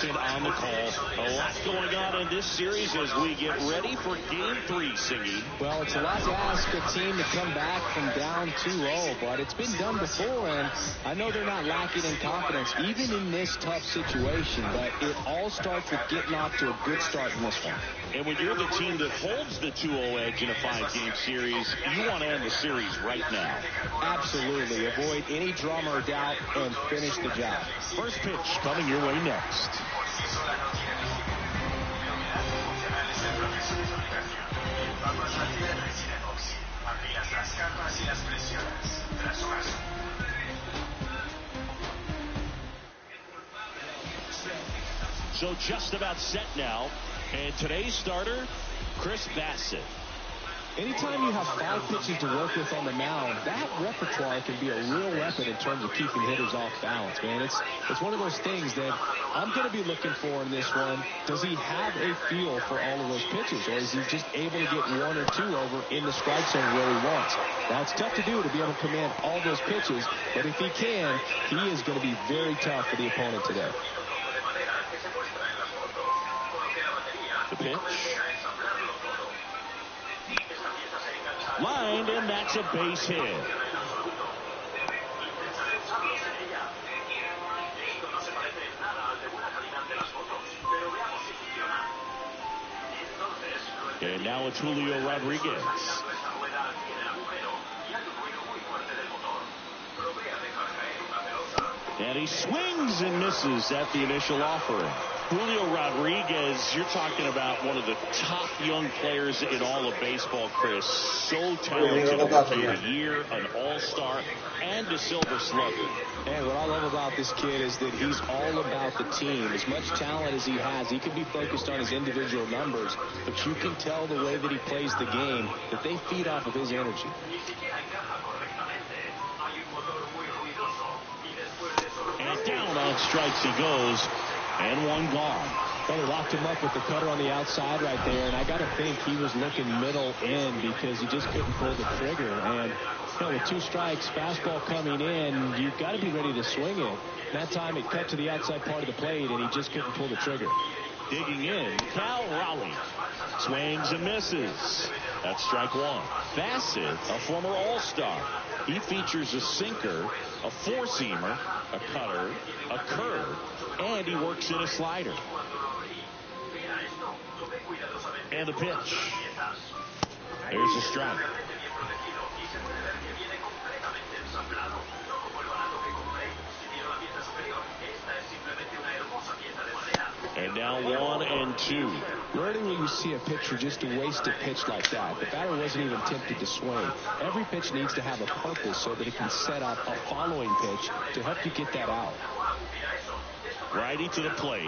On the call. A lot going on in this series as we get ready for Game 3, Siggy. Well, it's a lot to ask a team to come back from down 2-0, but it's been done before, and I know they're not lacking in confidence, even in this tough situation, but it all starts with getting off to a good start in this one. And when you're the team that holds the 2-0 edge in a 5-game series, you want to end the series right now. Absolutely. Avoid any drama or doubt and finish the job. First pitch coming your way next. So just about set now. And today's starter, Chris Bassett. Anytime you have 5 pitches to work with on the mound, that repertoire can be a real weapon in terms of keeping hitters off balance, man. It's one of those things that I'm going to be looking for in this one. Does he have a feel for all of those pitches, or is he just able to get 1 or 2 over in the strike zone where he wants? Now, it's tough to do to be able to command all those pitches, but if he can, he is going to be very tough for the opponent today. The pitch. Lined, and that's a base hit. And now it's Julio Rodriguez. And he swings and misses at the initial offering. Julio Rodriguez, you're talking about one of the top young players in all of baseball, Chris. So talented, a Rookie of the Year, an all-star, and a Silver Slugger. And what I love about this kid is that he's all about the team. As much talent as he has, he can be focused on his individual numbers, but you can tell the way that he plays the game that they feed off of his energy. And down on strikes he goes. And one gone. Well, they locked him up with the cutter on the outside right there, and I got to think he was looking middle in because he just couldn't pull the trigger. And with 2 strikes, fastball coming in, you've got to be ready to swing it. That time it cut to the outside part of the plate, and he just couldn't pull the trigger. Digging in, Cal Raleigh. Swings and misses. That's strike 1. Bassett, a former all-star. He features a sinker, a 4-seamer, a cutter, a curve, and he works in a slider. And the pitch. There's a strike. And now 1-2. Rarely will you see a pitcher just waste a pitch like that. The batter wasn't even tempted to swing. Every pitch needs to have a purpose so that it can set up a following pitch to help you get that out. Righty to the plate.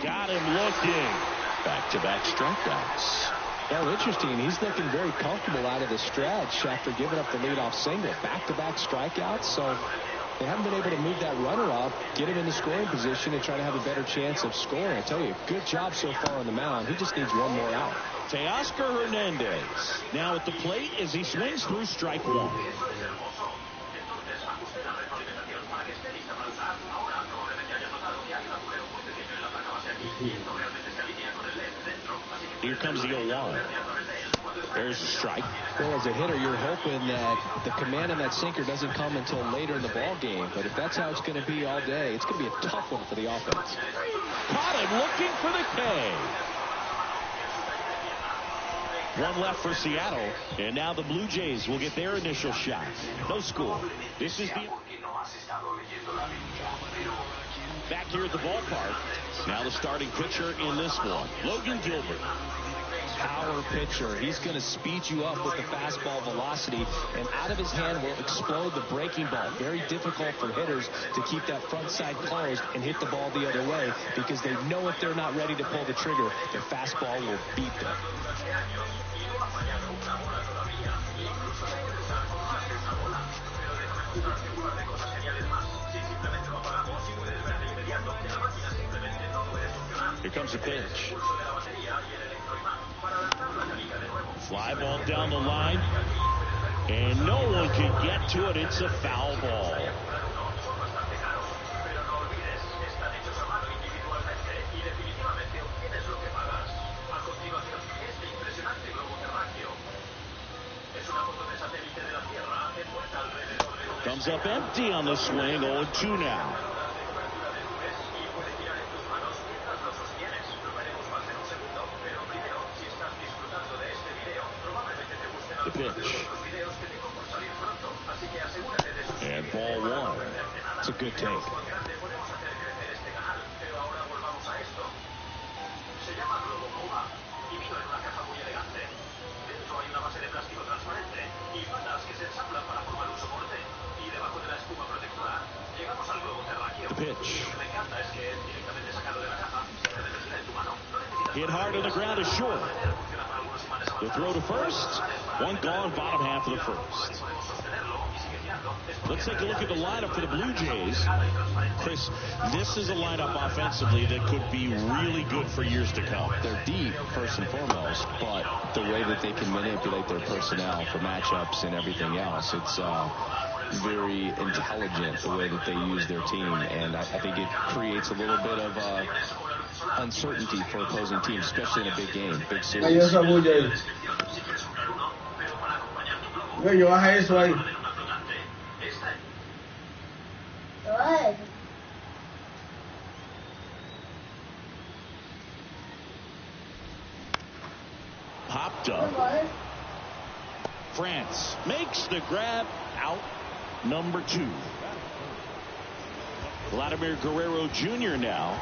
Got him looking. Back-to-back strikeouts. Well, interesting. He's looking very comfortable out of the stretch after giving up the leadoff single. Back-to-back strikeouts, so they haven't been able to move that runner up, get him in the scoring position, and try to have a better chance of scoring. I tell you, good job so far on the mound. He just needs 1 more out. Teoscar Hernandez now at the plate as he swings through strike 1. Here comes the 0-1. There's a strike. Well, as a hitter, you're hoping that the command on that sinker doesn't come until later in the ball game. But if that's how it's going to be all day, it's going to be a tough one for the offense. Caught him looking for the K. 1 left for Seattle, and now the Blue Jays will get their initial shot. No score. This is the back here at the ballpark. Now the starting pitcher in this one, Logan Gilbert. Power pitcher. He's going to speed you up with the fastball velocity, and out of his hand will explode the breaking ball. Very difficult for hitters to keep that front side closed and hit the ball the other way because they know if they're not ready to pull the trigger, their fastball will beat them. comes the pitch. Fly ball down the line. And no one can get to it. It's a foul ball. Comes up empty on the swing. 0-2 now. The pitch. And ball one. It's a good take. The pitch. Hit hard on the ground is short. The throw to first. One gone, bottom half of the first. Let's take a look at the lineup for the Blue Jays. Chris, this is a lineup offensively that could be really good for years to come. They're deep, first and foremost, but the way that they can manipulate their personnel for matchups and everything else, it's very intelligent the way that they use their team, and I think it creates a little bit of uncertainty for opposing teams, especially in a big game, big series. Popped up. France makes the grab out. Number 2. Vladimir Guerrero Jr. now.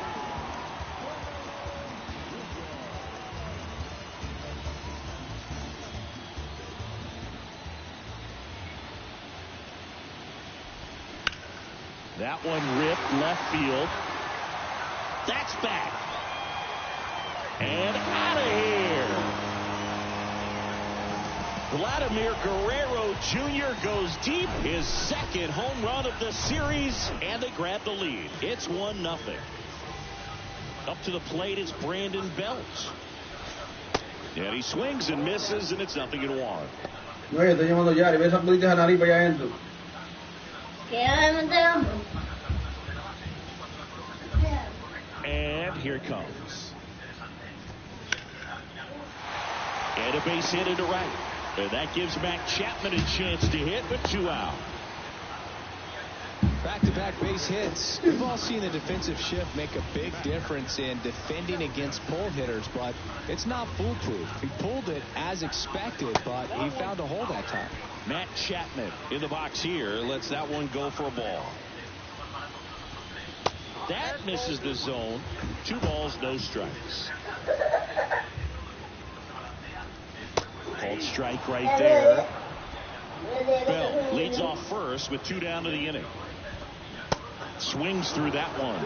That one ripped left field. That's back. And out of here. Vladimir Guerrero Jr. goes deep. His second home run of the series. And they grab the lead. It's 1-0. Up to the plate is Brandon Belt. And he swings and misses, and it's 0-1. And here it comes. And a base hit into right. And that gives Matt Chapman a chance to hit, but 2 out. Back-to-back base hits. We've all seen the defensive shift make a big difference in defending against pull hitters, but it's not foolproof. He pulled it as expected, but he found a hole that time. Matt Chapman in the box here lets that one go for a ball. That misses the zone. 2 balls, no strikes. Called strike right there. Bell leads off first with 2 down to the inning. Swings through that one.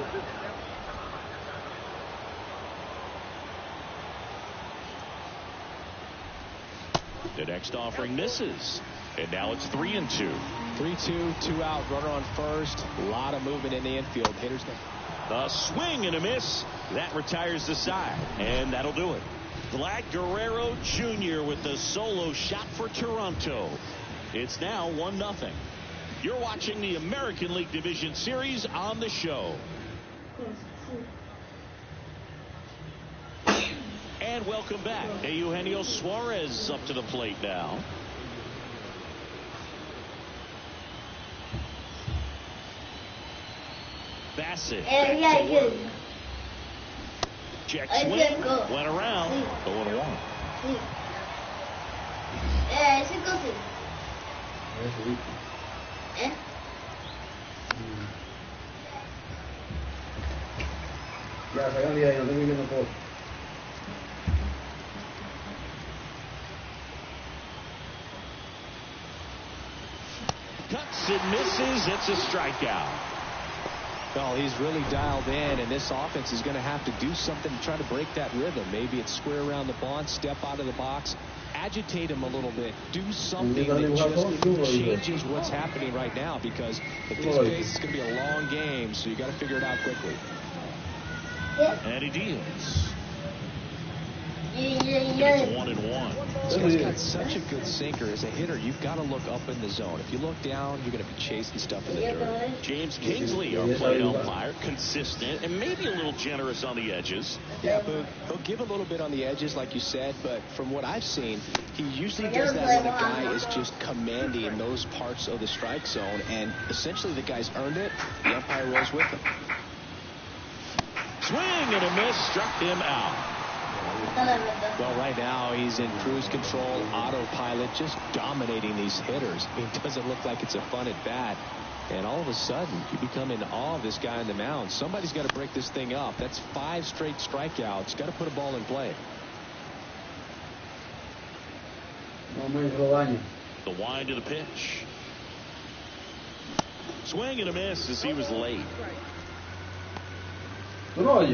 The next offering misses. And now it's 3-2. 3-2, 2 out, runner on first. A lot of movement in the infield. Hitters. A swing and a miss. That retires the side. And that'll do it. Vlad Guerrero Jr. with the solo shot for Toronto. It's now 1-0. You're watching the American League Division Series on the show. And welcome back. Eugenio Suarez up to the plate now. Bassett. Check swing. Went around. 0-1. Ya, salgan de ahí, no tengo viendo todo. Cuts and misses. It's a strikeout. Well, he's really dialed in, and this offense is going to have to do something to try to break that rhythm. Maybe it's square around the bond, step out of the box, agitate him a little bit, do something that just changes what's happening right now, because at this pace, it's going to be a long game, so you got to figure it out quickly. And he deals. It's 1-1. This guy's got such a good sinker. As a hitter, you've got to look up in the zone. If you look down, you're going to be chasing stuff in the dirt. James Kingsley, our plate umpire, consistent and maybe a little generous on the edges. Yeah, Boog, he'll give a little bit on the edges, like you said, but from what I've seen, he usually does that when a guy is just commanding those parts of the strike zone, and essentially the guy's earned it. The umpire rolls with him. Swing and a miss, struck him out. Well, right now he's in cruise control, autopilot, just dominating these hitters. I mean, it doesn't look like it's a fun at bat. And all of a sudden, you become in awe of this guy on the mound. Somebody's got to break this thing up. That's 5 straight strikeouts. Got to put a ball in play. The wind to the pitch. Swing and a miss as he was late. Got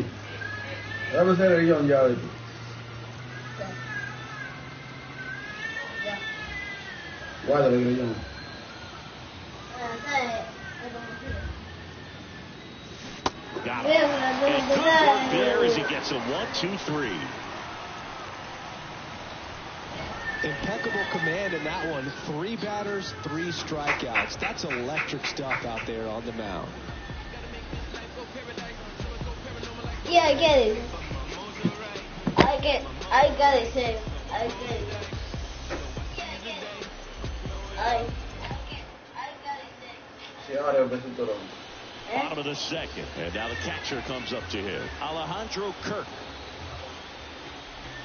it. And good work there as he gets a 1-2-3. Impeccable command in that one. 3 batters, 3 strikeouts. That's electric stuff out there on the mound. Yeah, I get it. I got it, Sam. I get it. I got it, Sam. Bottom of the second, and now the catcher comes up to him. Alejandro Kirk.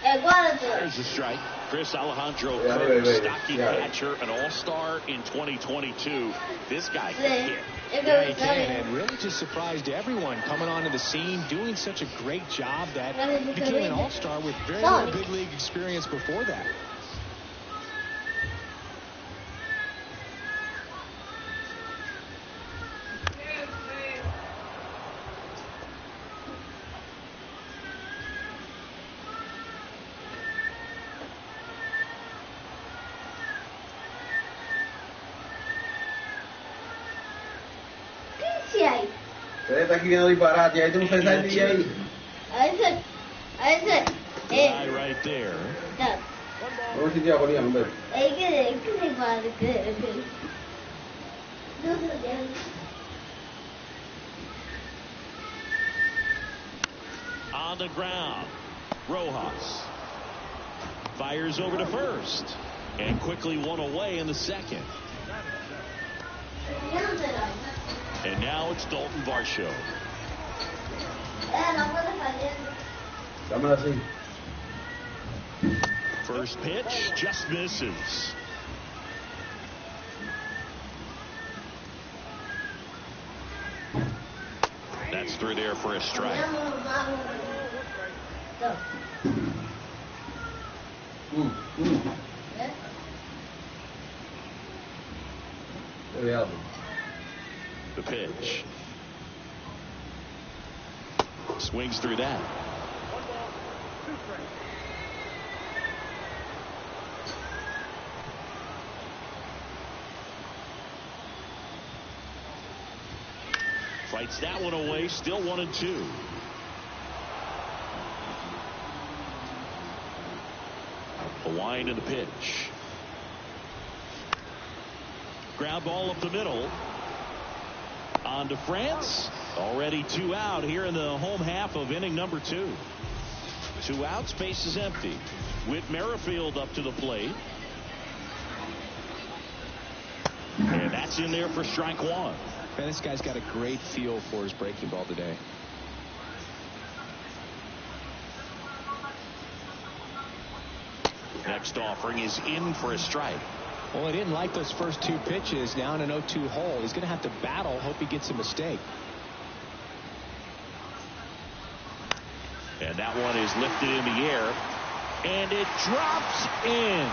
There's the strike. Chris Alejandro Kirk, stocky catcher, an all-star in 2022. This guy can hit. Yeah, he can, and really just surprised everyone coming onto the scene, doing such a great job that became an all-star with very little big league experience before that. Você está aqui vendo disparate, aí tu não fez nada de aí. Right there. Vamos sentir a bolinha, vamos ver. On the ground, Rojas fires over to first and quickly one away in the second. And now it's Dalton Varsho. First pitch just misses. That's through there for a strike. The pitch. Swings through that. Fights that one away, still 1-2. A wind in the pitch. Ground ball up the middle. On to France. Already 2 out here in the home half of inning number 2. 2 outs, base is empty. Whit Merrifield up to the plate. And that's in there for strike 1. Man, this guy's got a great feel for his breaking ball today. Next offering is in for a strike. Well, he didn't like those first 2 pitches. Now in an 0-2 hole, he's going to have to battle. Hope he gets a mistake. And that one is lifted in the air. And it drops in.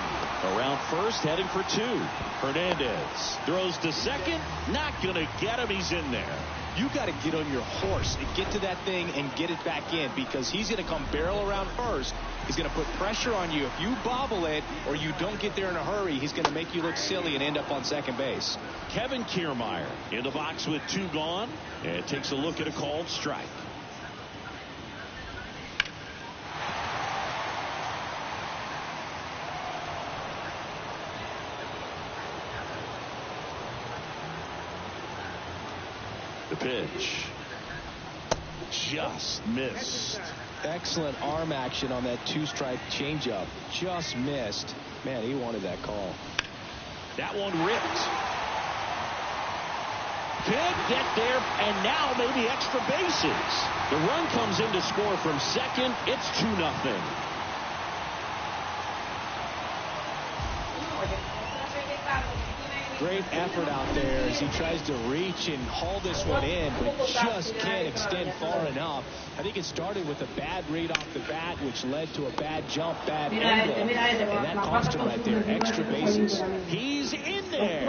Around first, heading for 2. Hernandez throws to second. Not going to get him. He's in there. You got to get on your horse and get to that thing and get it back in, because he's going to come barrel around first. He's going to put pressure on you. If you bobble it or you don't get there in a hurry, he's going to make you look silly and end up on second base. Kevin Kiermaier in the box with 2 gone, and takes a look at a called strike. pitch. Just missed. Excellent arm action on that 2-strike changeup. Just missed. Man, he wanted that call. That one ripped. Can't get there, and now maybe extra bases. The run comes in to score from second. It's 2-0. Great effort out there as he tries to reach and haul this one in, but just can't extend far enough. I think it started with a bad read off the bat, which led to a bad jump, bad angle, and that cost him right there. Extra bases. He's in there.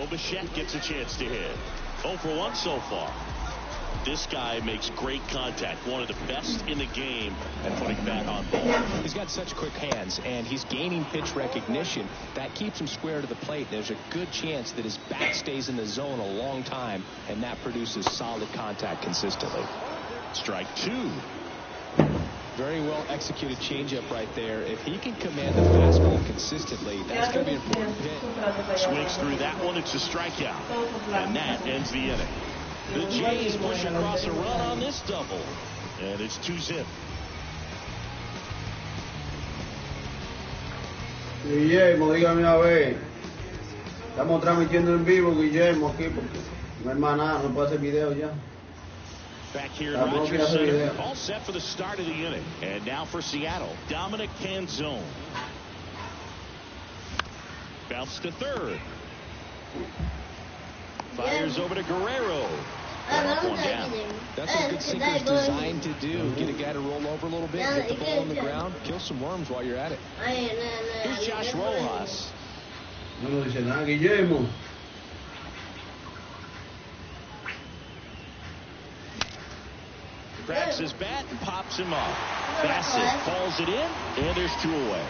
Bichette gets a chance to hit. 0 for 1 so far. This guy makes great contact. One of the best in the game at putting bat on ball. He's got such quick hands, and he's gaining pitch recognition. That keeps him square to the plate. There's a good chance that his bat stays in the zone a long time, and that produces solid contact consistently. Strike 2. Very well executed changeup right there. If he can command the fastball consistently, that's going to be an important pitch. Swings through that one. It's a strikeout. And that ends the inning. The Jays push across a run on this double. And it's 2-0. Guillermo, dígame a ver. Estamos transmitiendo en vivo, Guillermo, aquí porque no hay más nada, no puedo hacer video ya. Back here in Rogers Center, all set for the start of the inning. And now for Seattle, Dominic Canzone. Bounce to third. Fires over to Guerrero. One down. That's what good sinker's designed to do. Get a guy to roll over a little bit, get the ball on the ground, kill some worms while you're at it. Here's Josh Rojas. No nos dice nada, Guillermo. Cracks his bat and pops him up. Bassett falls it in, and there's 2 away.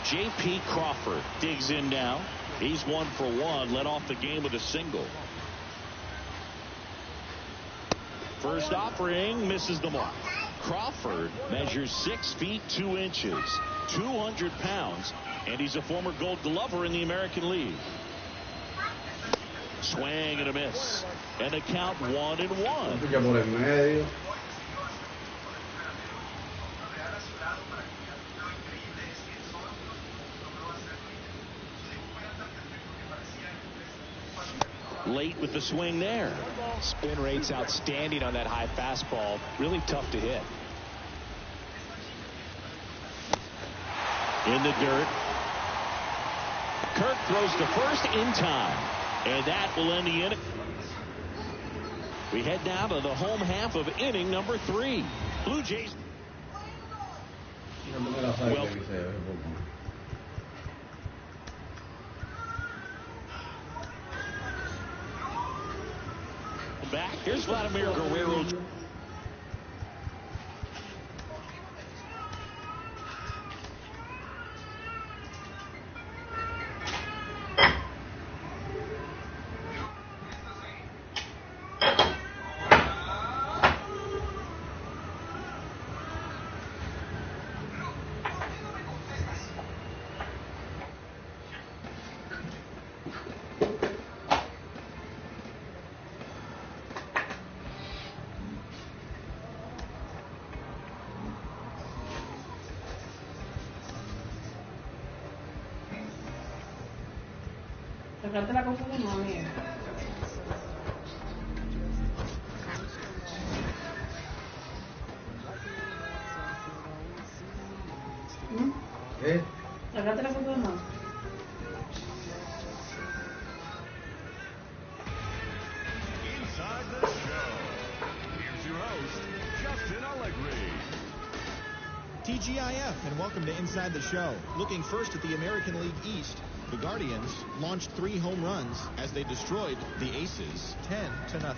J.P. Crawford digs in now. He's 1 for 1, led off the game with a single. First offering misses the mark. Crawford measures 6 feet 2 inches, 200 pounds, and he's a former Gold Glover in the American League. Swing and a miss, and a count 1-1. Late with the swing there. Spin rate's outstanding on that high fastball. Really tough to hit. In the dirt. Kirk throws to first in time. And that will end the inning. We head now to the home half of inning number 3. Blue Jays. Well, back. Here's Vladimir Guerrero. Sacarte la cosa de no, amiga. ¿Qué? Sacarte la cosa de no. Inside the show. Here's your host, Justin Allegri. TGIF, and welcome to Inside the Show. Looking first at the American League East, the Guardians launched 3 home runs as they destroyed the Aces 10-0.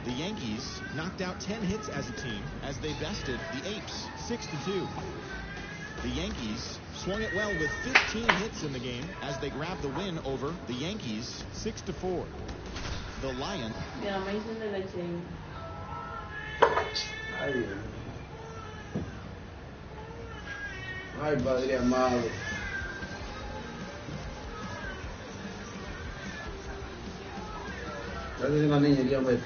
The Yankees knocked out 10 hits as a team as they bested the Apes 6-2. The Yankees swung it well with 15 hits in the game as they grabbed the win over the Yankees 6-4. The Lions. Mira, me dicen de leche. Ay, Ay, Padre amado. Gracias a una niña, Dios mío.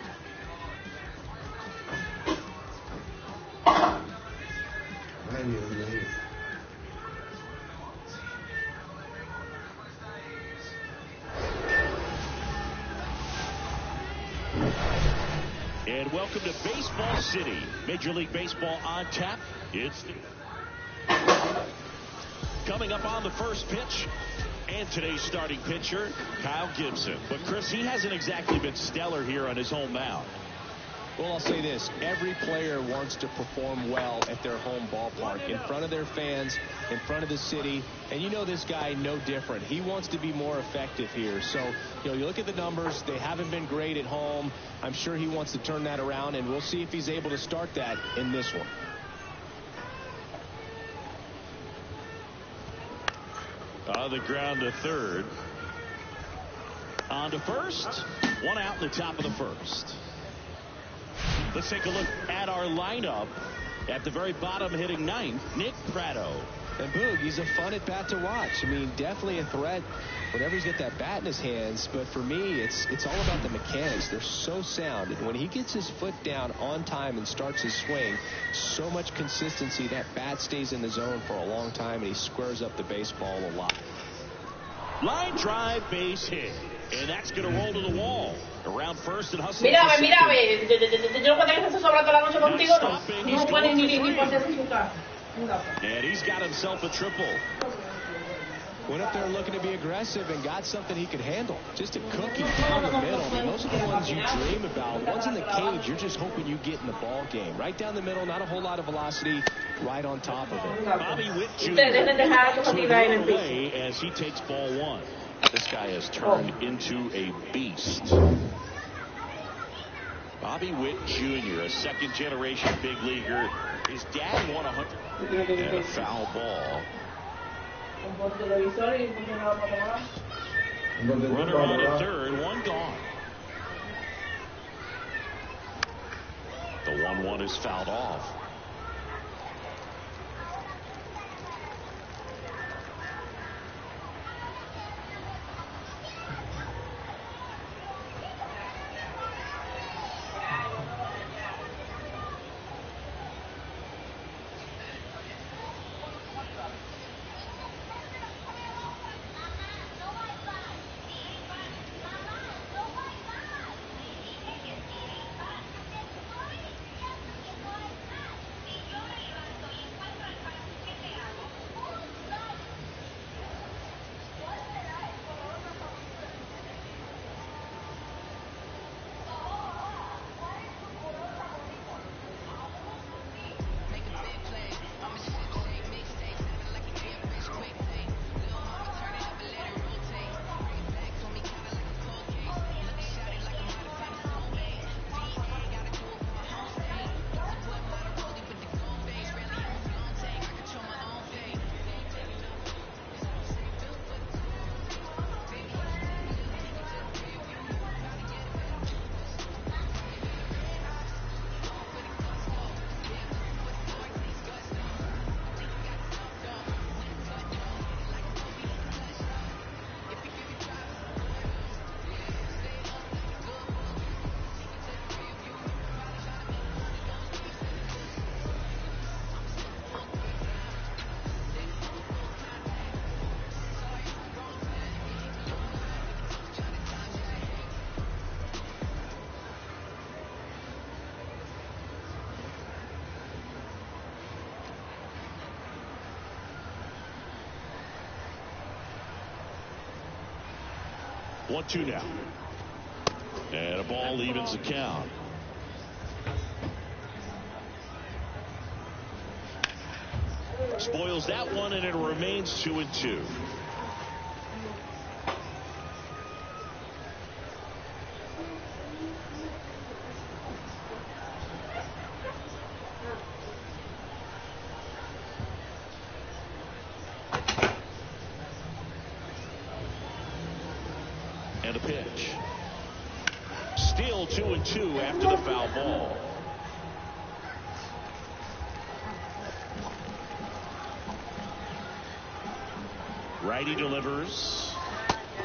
Ay, Dios mío. And welcome to Baseball City. Major League Baseball on tap. It's coming up on the first pitch. And today's starting pitcher, Kyle Gibson. But, Chris, he hasn't exactly been stellar here on his home mound. Well, I'll say this. Every player wants to perform well at their home ballpark, in front of their fans, in front of the city. And you know this guy no different. He wants to be more effective here. So, you look at the numbers. They haven't been great at home. I'm sure he wants to turn that around, and we'll see if he's able to start that in this one. On the ground to third. On to first. One out in the top of the first. Let's take a look at our lineup. At the very bottom, hitting ninth, Nick Pratto. And Boog, he's a fun at bat to watch. I mean, definitely a threat whenever he's got that bat in his hands. But for me, it's all about the mechanics. They're so sound. And when he gets his foot down on time and starts his swing, so much consistency. That bat stays in the zone for a long time, and he squares up the baseball a lot. Line drive, base hit. And that's going to roll to the wall. Around first and hustle. Mírame. Yo cuando que se sobra toda la noche contigo, no. No pueden ni ponerse en su casa. And he's got himself a triple. Went up there looking to be aggressive and got something he could handle. Just a cookie down the middle. I mean, those are the ones you dream about. Once in the cage, you're just hoping you get in the ball game. Right down the middle, not a whole lot of velocity, right on top of it. Bobby Witt Jr. to away as he takes ball one. This guy has turned into a beast. Bobby Witt Jr., a second-generation big leaguer. His dad won 100. And a foul ball. Runner on at third, one gone. The 1-1 is fouled off. One, two now. And a ball evens the count. Spoils that one, and it remains 2-2. And a pitch. Still 2-2 after the foul ball. Righty delivers.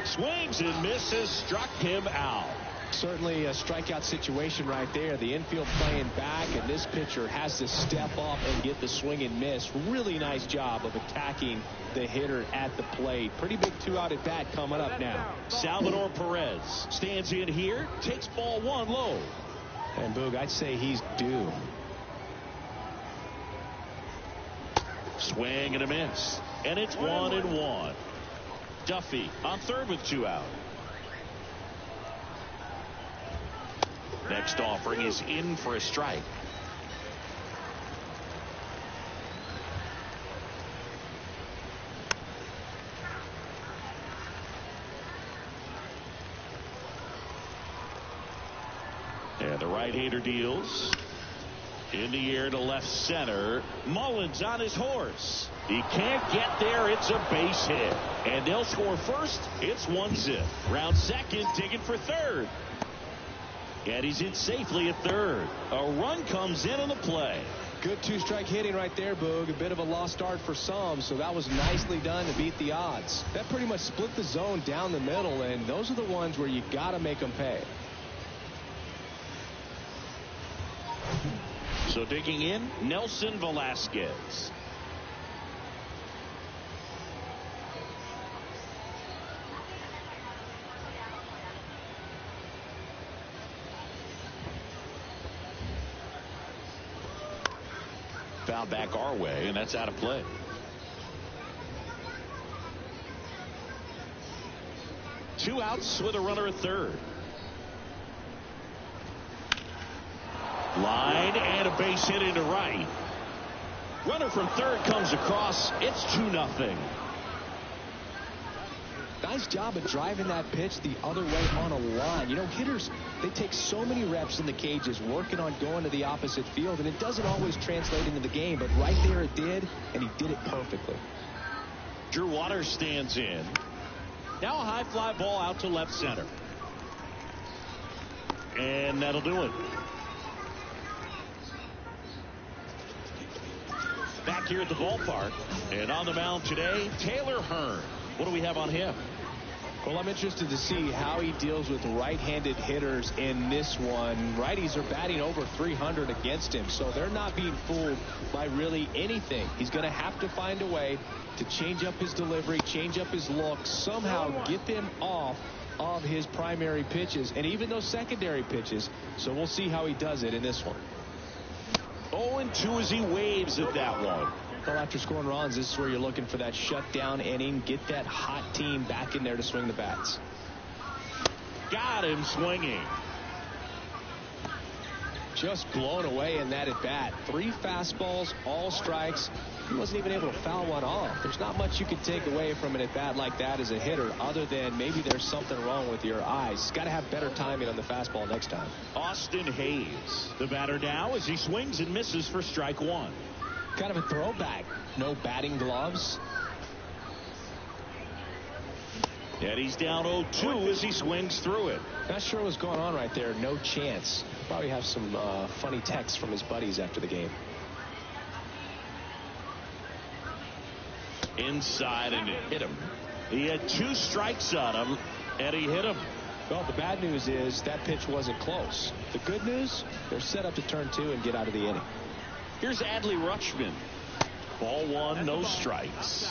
Swings and misses. Struck him out. Certainly a strikeout situation right there. The infield playing back, and this pitcher has to step up and get the swing and miss. Really nice job of attacking the hitter at the plate. Pretty big 2-out at bat coming up now. Salvador Perez stands in here, takes ball 1 low. And Boog, I'd say he's due. Swing and a miss. And it's 1-1. Duffy on third with 2 out. Next offering is in for a strike. And the right-hander deals. In the air to left center. Mullins on his horse. He can't get there. It's a base hit. And they'll score first. It's 1-0. Round second, digging for third. And he's in safely at third. A run comes in on the play. Good 2-strike hitting right there, Boog. A bit of a lost start for some, so that was nicely done to beat the odds. That pretty much split the zone down the middle, and those are the ones where you got to make them pay. So digging in, Nelson Velasquez. Foul back our way, and that's out of play. Two outs with a runner at third. Line and a base hit into right. Runner from third comes across. It's 2-0. Nice job of driving that pitch the other way on a line. You know, hitters, they take so many reps in the cages working on going to the opposite field, and it doesn't always translate into the game, but right there it did, and he did it perfectly. Drew Waters stands in. Now a high fly ball out to left center. And that'll do it. Back here at the ballpark, and on the mound today, Taylor Hearn. What do we have on him? Well, I'm interested to see how he deals with right-handed hitters in this one. Righties are batting over 300 against him, so they're not being fooled by really anything. He's going to have to find a way to change up his delivery, change up his look, somehow get them off of his primary pitches and even those secondary pitches. So we'll see how he does it in this one. 0-2 as he waves at that one. Well, after scoring runs, this is where you're looking for that shutdown inning. Get that hot team back in there to swing the bats. Got him swinging. Just blown away in that at bat. 3 fastballs, all strikes. He wasn't even able to foul one off. There's not much you can take away from an at bat like that as a hitter, other than maybe there's something wrong with your eyes. Got to have better timing on the fastball next time. Austin Hayes, the batter now, as he swings and misses for strike 1. Kind of a throwback. No batting gloves. And he's down 0-2 as he swings through it. Not sure what's going on right there. No chance. Probably have some funny texts from his buddies after the game. Inside, and it hit him. He had 2 strikes on him, and he hit him. Well, the bad news is that pitch wasn't close. The good news, they're set up to turn 2 and get out of the inning. Here's Adley Rutschman. Ball 1, no strikes.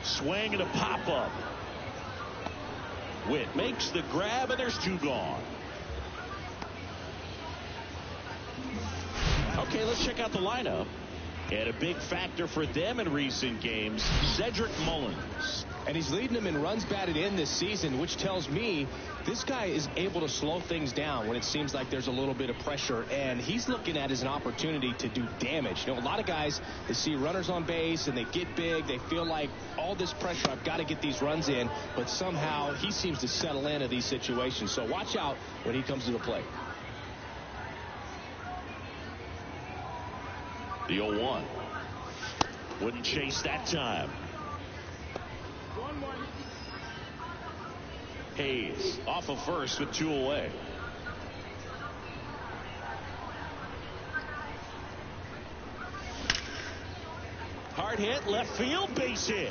Swing and a pop-up. Witt makes the grab, and there's 2 gone. Okay, let's check out the lineup. And a big factor for them in recent games, Cedric Mullins. And he's leading them in runs batted in this season, which tells me this guy is able to slow things down when it seems like there's a little bit of pressure. And he's looking at it as an opportunity to do damage. You know, a lot of guys, they see runners on base and they get big. They feel like all this pressure, I've got to get these runs in. But somehow he seems to settle into these situations. So watch out when he comes to the plate. The 0-1. Wouldn't chase that time. Hayes off of first with 2 away. Hard hit, left field, base hit.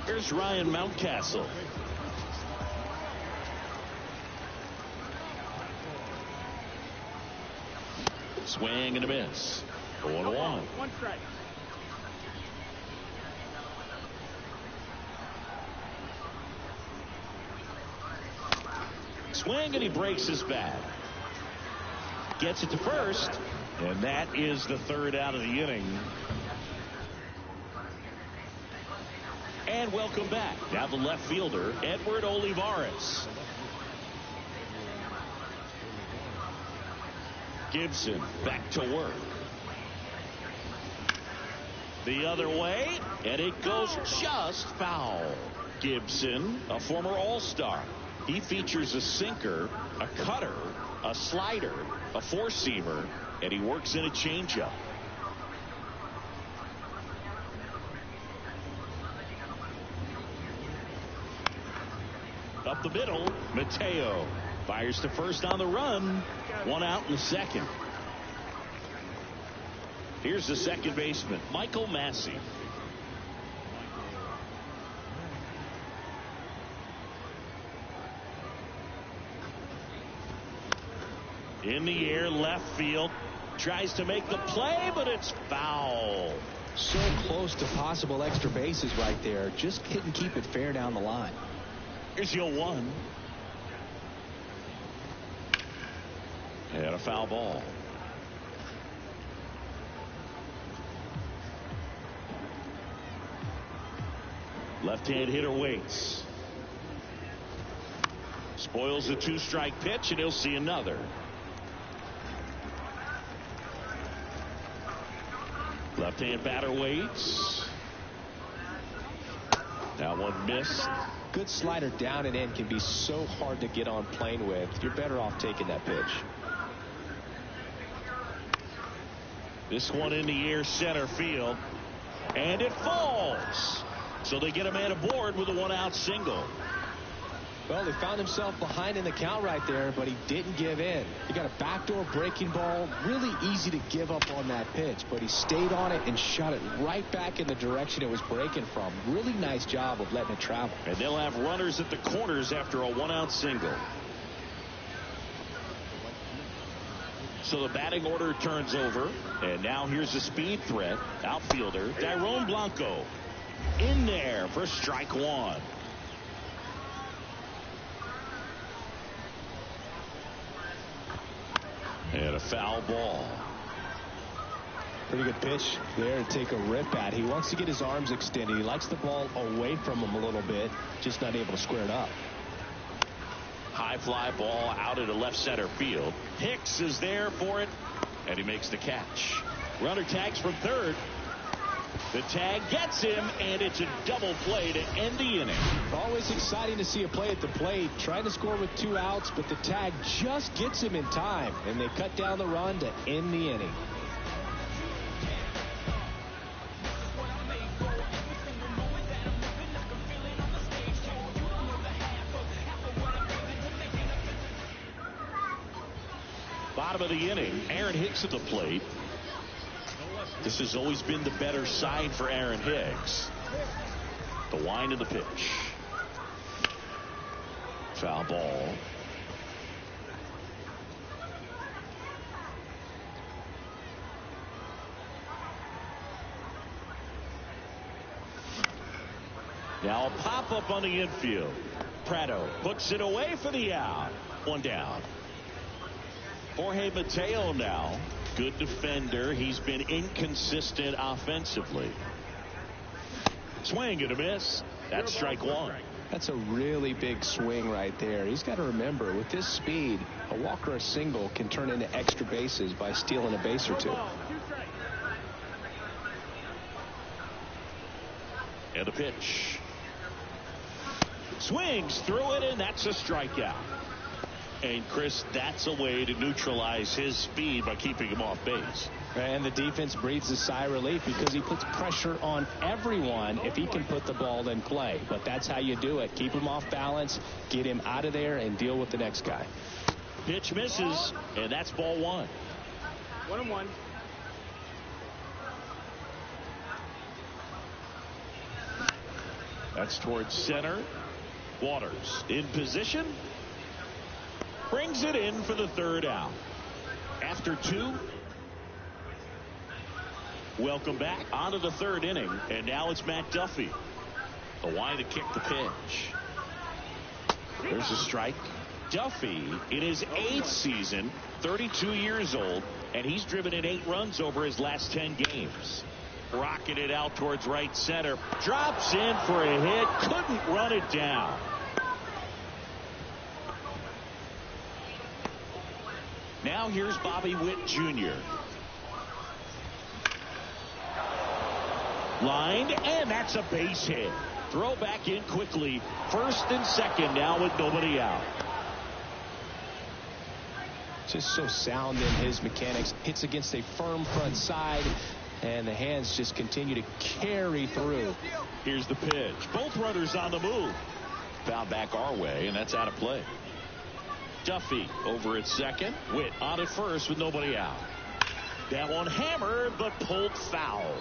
Here's Ryan Mountcastle. Swing and a miss. 0-1. One strike. Swing and he breaks his bat. Gets it to first, and that is the third out of the inning. And welcome back. Now the left fielder, Edward Olivares. Gibson back to work. The other way, and it goes just foul. Gibson, a former All-Star. He features a sinker, a cutter, a slider, a four-seamer, and he works in a changeup. Up the middle, Mateo fires to first on the run. One out in the second. Here's the second baseman, Michael Massey. In the air, left field. Tries to make the play, but it's foul. So close to possible extra bases right there. Just couldn't keep it fair down the line. Here's the 0-1. And a foul ball. Left-hand hitter waits. Spoils the two-strike pitch, and he'll see another. Left-hand batter waits. That one missed. Good slider down and in can be so hard to get on plane with. You're better off taking that pitch. This one in the air, center field. And it falls. So they get a man aboard with a one-out single. Well, he found himself behind in the count right there, but he didn't give in. He got a backdoor breaking ball. Really easy to give up on that pitch, but he stayed on it and shot it right back in the direction it was breaking from. Really nice job of letting it travel. And they'll have runners at the corners after a one-out single. So the batting order turns over, and now here's a speed threat. Outfielder Dairon Blanco in there for strike one. And a foul ball. Pretty good pitch there to take a rip at. He wants to get his arms extended. He likes the ball away from him a little bit, just not able to square it up. High fly ball out into left center field. Hicks is there for it, and he makes the catch. Runner tags from third. The tag gets him, and it's a double play to end the inning. Always exciting to see a play at the plate. Trying to score with 2 outs, but the tag just gets him in time, and they cut down the run to end the inning. Bottom of the inning, Aaron Hicks at the plate. This has always been the better side for Aaron Hicks. The wind of the pitch. Foul ball. Now a pop-up on the infield. Prado puts it away for the out. One down. Jorge Mateo now. Good defender. He's been inconsistent offensively. Swing and a miss. That's strike one. That's a really big swing right there. He's got to remember, with this speed, a walk or a single can turn into extra bases by stealing a base or two. And a pitch. Swings through it, and that's a strikeout. And, Chris, that's a way to neutralize his speed by keeping him off base. And the defense breathes a sigh of relief because he puts pressure on everyone if he can put the ball in play. But that's how you do it. Keep him off balance, get him out of there, and deal with the next guy. Pitch misses, and that's ball one. 1-1. That's towards center. Waters in position. Brings it in for the third out. After two. Welcome back onto the third inning. And now it's Matt Duffy. The line to kick the pitch. There's a strike. Duffy in his 8th season, 32 years old, and he's driven in 8 runs over his last 10 games. Rocking it out towards right center. Drops in for a hit. Couldn't run it down. Now here's Bobby Witt Jr. Lined, and that's a base hit. Throw back in quickly. First and second now with nobody out. Just so sound in his mechanics. Hits against a firm front side, and the hands just continue to carry through. Here's the pitch. Both runners on the move. Found back our way, and that's out of play. Duffy over at second. Witt on at first with nobody out. That one hammered, but pulled foul.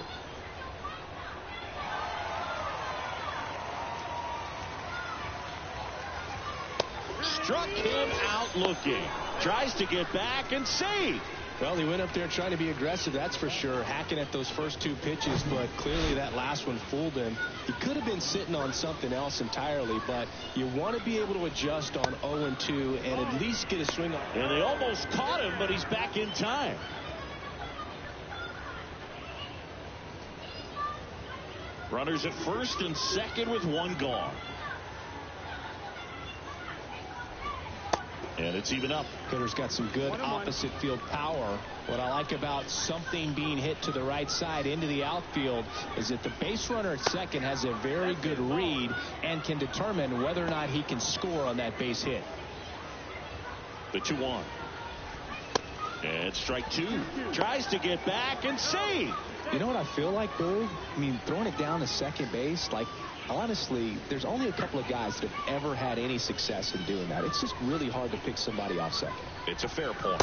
Struck him out looking. Tries to get back and save. Well, he went up there trying to be aggressive, that's for sure, hacking at those first 2 pitches, but clearly that last one fooled him. He could have been sitting on something else entirely, but you want to be able to adjust on 0-2 and at least get a swing on. And they almost caught him, but he's back in time. Runners at first and second with 1 gone. And it's even up. Hitter's got some good opposite field power. What I like about something being hit to the right side into the outfield is that the base runner at second has a very good read and can determine whether or not he can score on that base hit. The 2-1. And strike 2. Tries to get back and save. You know what I feel like, Billy? I mean, throwing it down to second base, like, honestly, there's only a couple of guys that have ever had any success in doing that. It's just really hard to pick somebody off second. It's a fair point.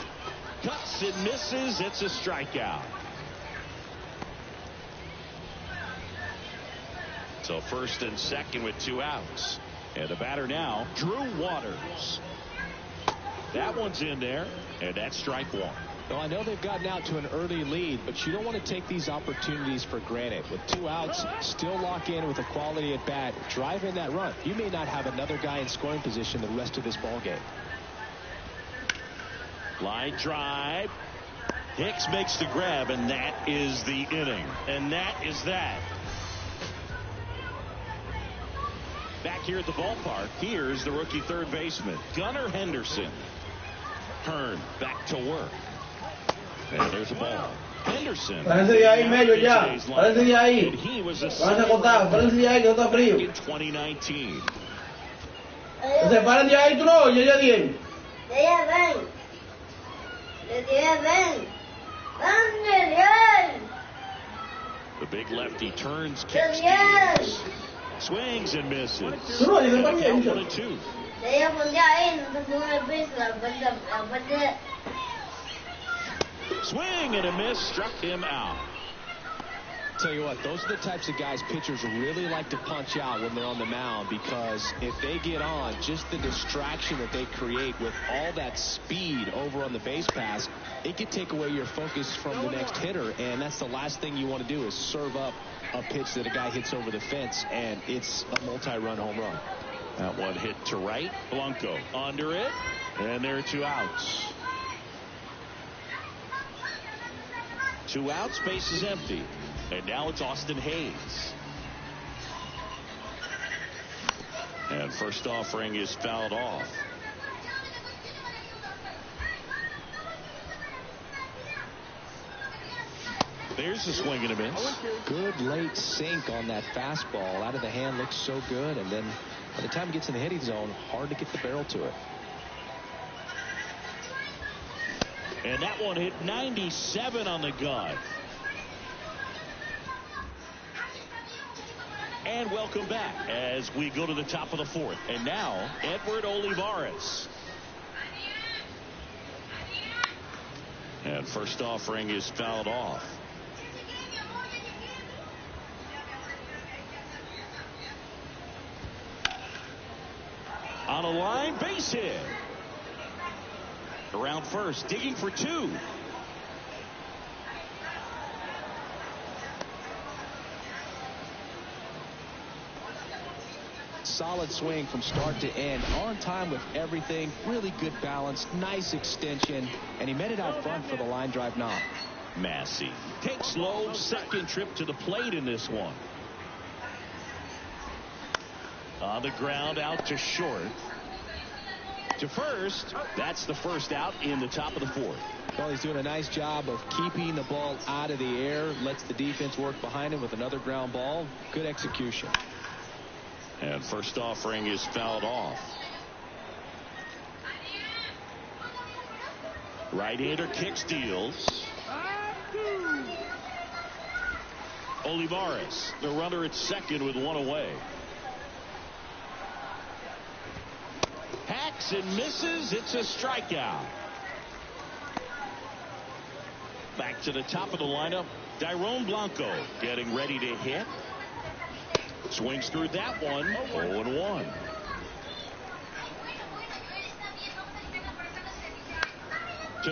Cuts and misses. It's a strikeout. So first and second with 2 outs. And the batter now, Drew Waters. That one's in there, and that's strike 1. Well, I know they've gotten out to an early lead, but you don't want to take these opportunities for granted. With 2 outs, still lock in with a quality at bat. Drive in that run. You may not have another guy in scoring position the rest of this ball game. Line drive. Hicks makes the grab, and that is the inning. And that is that. Back here at the ballpark, here's the rookie third baseman, Gunnar Henderson. Hearn back to work. And there's a ball. Henderson. Párense de ahí, medio ya. Párense de ahí. And he was a Párense acostado. Párense de ahí que no está frío. in 2019. Se paren de ahí, tú no oyes, ya bien. Ya ven. Ya ven. ¡Ven! The big lefty turns, kicks, Yes. swings and misses. Tú no oyes, Count también. 1-2. Ya pondré ahí, no te pongo el piso, aparte. Swing and a miss, struck him out. Tell you what, those are the types of guys pitchers really like to punch out when they're on the mound, because if they get on, just the distraction that they create with all that speed over on the base pass, it could take away your focus from the next hitter, and that's the last thing you want to do is serve up a pitch that a guy hits over the fence, and it's a multi-run home run. That one hit to right. Blanco under it, and there are 2 outs. 2 outs, base is empty. And now it's Austin Hayes. And first offering is fouled off. There's the swing and a miss. Good late sink on that fastball. Out of the hand, looks so good. And then by the time it gets in the hitting zone, hard to get the barrel to it. And that one hit 97 on the gun. And welcome back as we go to the top of the fourth. And now, Edward Olivares. And first offering is fouled off. On a line, base hit. Around first, digging for two. Solid swing from start to end, on time with everything, really good balance, nice extension, and he met it out front for the line drive knock. Massey takes low, second trip to the plate in this one. On the ground, out to short. To first, that's the first out in the top of the fourth. Well, he's doing a nice job of keeping the ball out of the air, lets the defense work behind him with another ground ball. Good execution. And first offering is fouled off. Right-hander kicks, deals. Olivares, the runner at second with one away. Hacks and misses. It's a strikeout. Back to the top of the lineup. Dairon Blanco getting ready to hit. Swings through that one. 0-1.